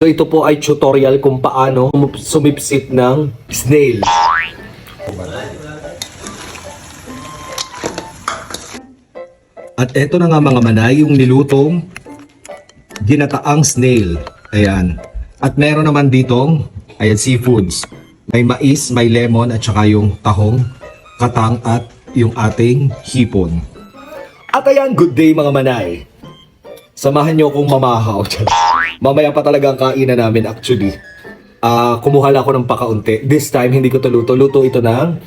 So ito po ay tutorial kung paano sumipsip ng snail. At eto na nga mga manay, yung nilutong ginataang snail. Ayan. At meron naman ditong, ayan, seafoods. May mais, may lemon, at saka yung tahong, katang, at yung ating hipon. At ayan, good day mga manay. Samahan nyo akong mamahaw. Mamaya pa talaga ang kainan namin actually. Kumuha lang ako ng pakaunti. This time, hindi ko to luto. Luto ito ng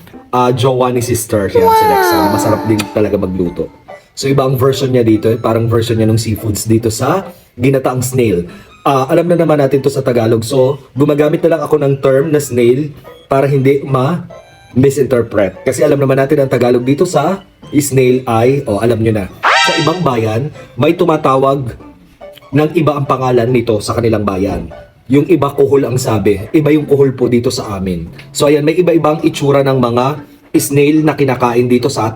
jowa ni sister. Yan, si Lexa. Masarap din talaga magluto. So iba ang version niya dito, parang version niya ng seafoods dito sa ginataang snail. Alam na naman natin to sa Tagalog, so gumagamit na lang ako ng term na snail para hindi ma-misinterpret. Kasi alam naman natin ang Tagalog dito sa snail ay, alam nyo na. Sa ibang bayan, may tumatawag ng iba ang pangalan nito sa kanilang bayan. Yung iba kuhol ang sabi, iba yung kuhol po dito sa amin. So ayan, may iba-ibang itsura ng mga snail na kinakain dito sa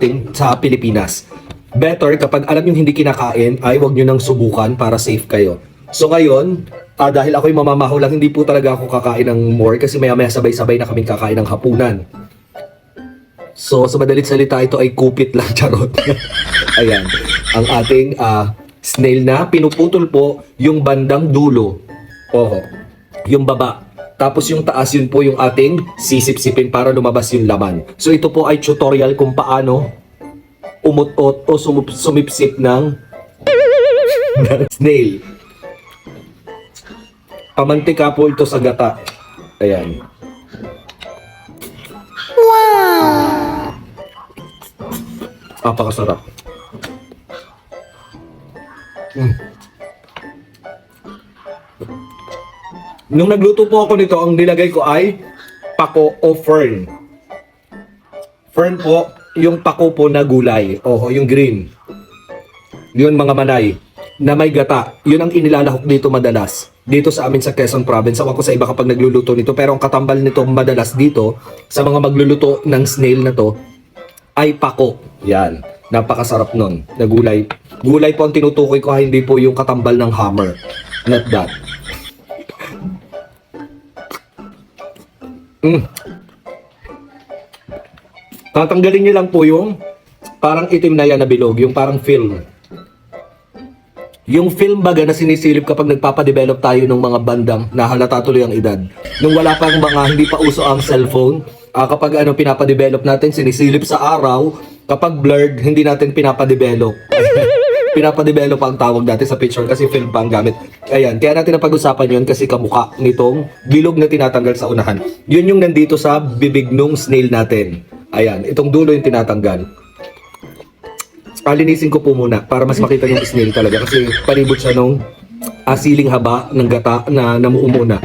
Pilipinas. Better kapag alam yung hindi kinakain ay wag nyo nang subukan para safe kayo. So ngayon, dahil ako'y mamamahaw lang, hindi po talaga ako kakain ng more kasi maya-maya sabay-sabay na kaming kakain ng hapunan. So sa madalit salita, ito ay kupit lang, charot. Ayan, ang ating snail na pinuputol po yung bandang dulo. Yung baba. Tapos yung taas, yun po yung ating sisip-sipin para lumabas yung laman. So ito po ay tutorial kung paano umutot o sumipsip ng snail. Pamantika po ito sa gata. Ayan. Wow! Napakasarap. Nung nagluto po ako nito, ang nilagay ko ay pako o fern. Fern po, yung pako po na gulay. Yung green. Yun mga manay, na may gata. Yun ang inilalahok dito madalas. Dito sa amin sa Quezon Province. Awan ko sa iba kapag nagluluto nito. Pero ang katambal nito madalas dito, sa mga magluluto ng snail na to, ay pako. Yan. Napakasarap nun. Na gulay. Gulay po ang tinutukoy ko, hindi po yung katambal ng hammer. Not that. Tatanggalin nyo lang po yung parang itim na yan na bilog, yung parang film. Yung film baga na sinisilip kapag nagpapadevelop tayo ng mga bandang na halata tuloy ang edad. Nung wala pang hindi pa uso ang cellphone, kapag pinapadevelop natin, sinisilip sa araw, kapag blurred, hindi natin pinapadevelop. Pinapadevelop ang tawag natin sa picture kasi film pa ang gamit. Ayan, kaya natin napag-usapan yun kasi kamukha nitong bilog na tinatanggal sa unahan. Yun yung nandito sa bibig nung snail natin. Ayan, itong dulo yung tinatanggal. Linisin ko po muna para mas makita yung snail talaga kasi palibot siya nung siling haba ng gata na namuumuna.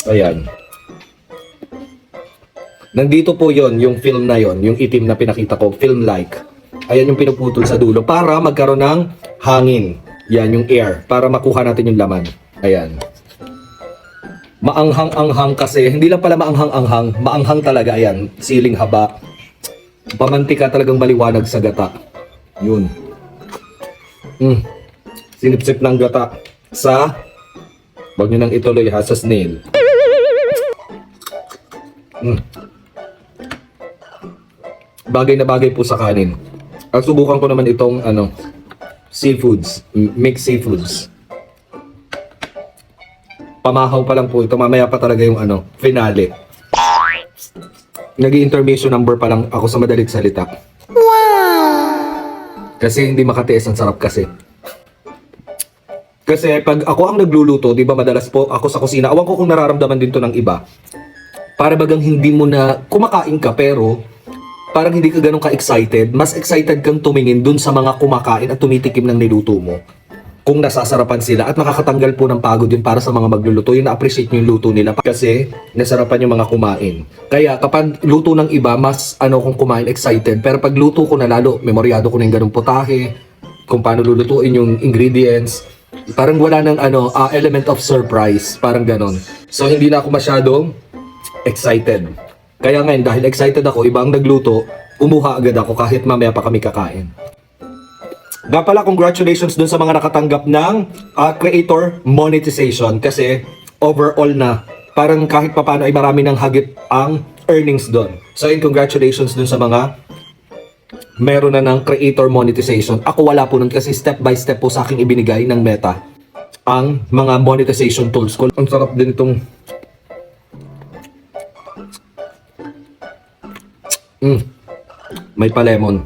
Ayan. Nandito po yon yung film na yon, yung itim na pinakita ko, film-like. Ayan yung pinuputol sa dulo para magkaroon ng hangin. Yan yung air para makuha natin yung laman. Ayan. Maanghang-anghang kasi, hindi lang pala maanghang-anghang, maanghang talaga, ayan, siling haba. Pamantika talagang maliwanag sa gata. Yun. Sinipsip ng gata sa, wag nyo nang ituloy ha, sa snail. Bagay na bagay po sa kanin. At subukan ko naman itong, seafoods, mixed seafoods. Pamahaw pa lang po ito. Mamaya pa talaga yung finale. Nag-intermission number pa lang ako sa madalit salita. Wow! Kasi hindi makatiis, ang sarap kasi. Kasi pag ako ang nagluluto, di ba madalas po ako sa kusina, awan ko kung nararamdaman din to ng iba. Para bagang hindi mo na kumakain ka pero parang hindi ka ganun ka-excited. Mas excited kang tumingin dun sa mga kumakain at tumitikim ng niluto mo. Kung nasasarapan sila at nakakatanggal po ng pagod yun para sa mga magluluto, yung na-appreciate nyo yung luto nila kasi nasarapan yung mga kumain. Kaya kapag luto ng iba, mas kung kumain excited. Pero pag luto ko na lalo, memoryado ko na yung ganung putahe, kung paano lulutuin yung ingredients, parang wala ng element of surprise, parang ganon. So hindi na ako masyadong excited. Kaya ngayon, dahil excited ako, ibang nagluto, umuha agad ako kahit mamaya pa kami kakain. Nga pala, congratulations dun sa mga nakatanggap ng creator monetization kasi overall na parang kahit papano ay marami ng hagit ang earnings doon. So yun, congratulations dun sa mga meron na ng creator monetization. Ako wala po nun kasi step by step po sa akin ibinigay ng Meta ang mga monetization tools ko. Ang sarap din itong may pa-lemon.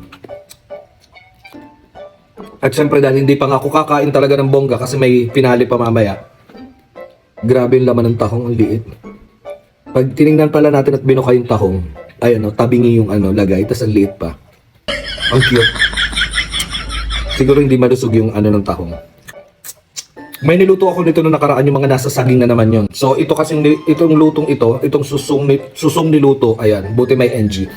At syempre dahil hindi pa nga ako kakain talaga ng bongga kasi may pinali pa mamaya. Grabe yung laman ng tahong, ang liit. Pag tinignan pala natin at binuka yung tahong, ay tabingi yung lagay, tas ang liit pa. Ang cute. Siguro hindi malusog yung ng tahong. May niluto ako nito nung nakaraan, yung mga nasa saging na naman yon. So ito kasing, itong lutong ito, itong susong niluto, ayan, buti may NG.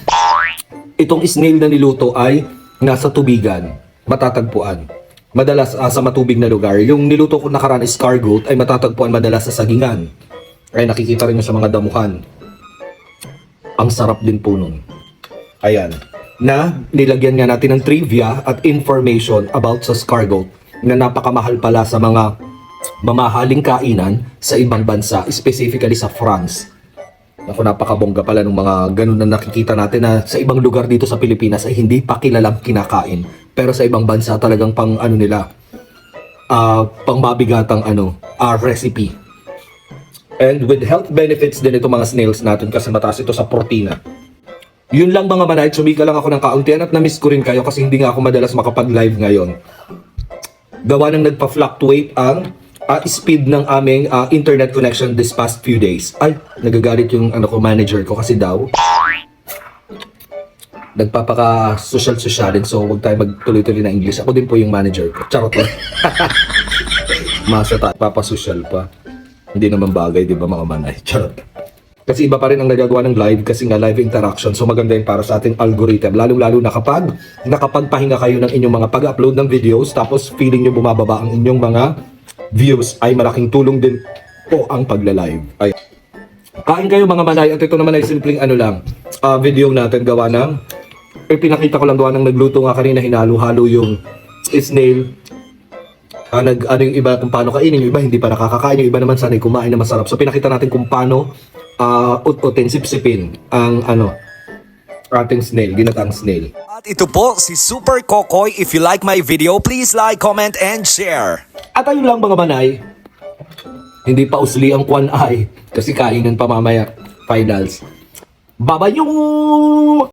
Itong snail na niluto ay nasa tubigan. Matatagpuan madalas sa matubig na lugar. Yung niluto ko nakaraan is escargot ay matatagpuan madalas sa sagingan. Ay nakikita rin mo sa mga damuhan. Ang sarap din po nun. Ayan. Na nilagyan nga natin ng trivia at information about sa escargot na napakamahal pala sa mga mamahaling kainan sa ibang bansa, specifically sa France. Ako, napakabongga pala ng mga ganun na nakikita natin na sa ibang lugar dito sa Pilipinas ay hindi pa kilalang kinakain. Pero sa ibang bansa talagang pang nila, pang mabigatang recipe. And with health benefits din ito mga snails natin kasi mataas ito sa protina. Yun lang mga manay, sumika lang ako ng kauntian at na-miss ko rin kayo kasi hindi nga ako madalas makapag-live ngayon. Gawa ng nagpa-fluctuate ang speed ng aming internet connection this past few days. Ay, nagagalit yung manager ko kasi daw nagpapaka-social-socialin, so huwag tayo magtuloy-tuloy na English. Ako din po yung manager ko. Charot lang. Masa tayo, papasocial pa. Hindi naman bagay, di ba mga manay? Charot. Kasi iba pa rin ang nagagawa ng live kasi nga live interaction. So maganda yun para sa ating algorithm. Lalong-lalo na kapag nakapagpahinga kayo ng inyong mga pag-upload ng videos tapos feeling nyo bumababa ang inyong mga views, ay malaking tulong din po ang pagla-live. Ay, kain kayo mga manay at ito naman ay simpleng video natin gawa ng pinakita ko lang gawa ng nagluto nga kanina, hinalo-halo yung snail. Yung iba kung paano kainin, yung iba hindi pa nakakakain, yung iba naman sanay kumain na masarap. So pinakita natin kung paano ut-utin, sip-sipin ang ating snail, ginataang snail. At ito po si Super Kokoy. If you like my video, please like, comment, and share. At ayun lang mga manay, hindi pa usli ang kwan ay kasi kainan pa mamaya. Finals. Babayo!